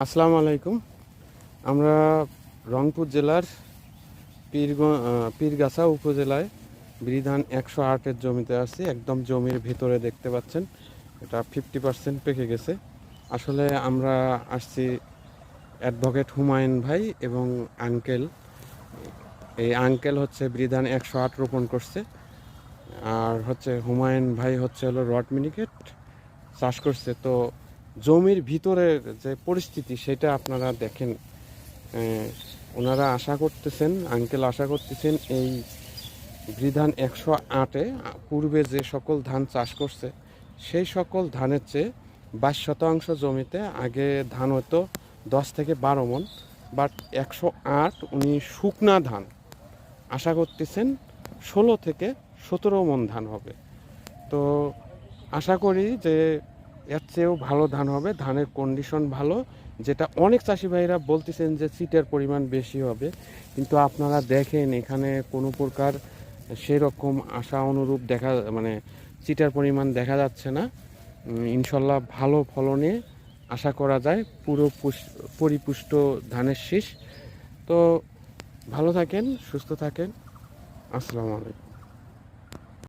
আসসালামু আলাইকুম। আমরা রংপুর জেলার পীরগাছা উপজেলায় বিধান 108-এর জমিতে আছি। একদম জমির ভিতরে দেখতে পাচ্ছেন এটা 50% পেকে গেছে। আসলে আমরা আসছি অ্যাডভোকেট হুমায়ুন ভাই এবং আঙ্কেল। এই আঙ্কেল হচ্ছে বিধান 108 রোপণ করছে, আর হচ্ছে হুমায়ুন ভাই হচ্ছে হলো রড মিনিকেট চাষ করছে। তো জমির ভিতরের যে পরিস্থিতি সেটা আপনারা দেখেন। ওনারা আশা করতেছেন, আঙ্কেল আশা করতেছেন এই বিধান 108-এ পূর্বে যে সকল ধান চাষ করছে সেই সকল ধানের চেয়ে 22% জমিতে আগে ধান হতো 10 থেকে 12 মণ, বাট 108 উনি শুকনা ধান আশা করতেছেন 16 থেকে 17 মণ ধান হবে। তো আশা করি যে এর চেয়েও ভালো ধান হবে, ধানের কন্ডিশন ভালো, যেটা অনেক চাষি ভাইরা বলতেছেন যে চিটের পরিমাণ বেশি হবে, কিন্তু আপনারা দেখেন এখানে কোনো প্রকার সেরকম আশা অনুরূপ চিটার পরিমাণ দেখা যাচ্ছে না। ইনশাল্লাহ ভালো ফলনে আশা করা যায়, পুরো পরিপুষ্ট ধানের শীষ। তো ভালো থাকেন, সুস্থ থাকেন। আসসালামু আলাইকুম।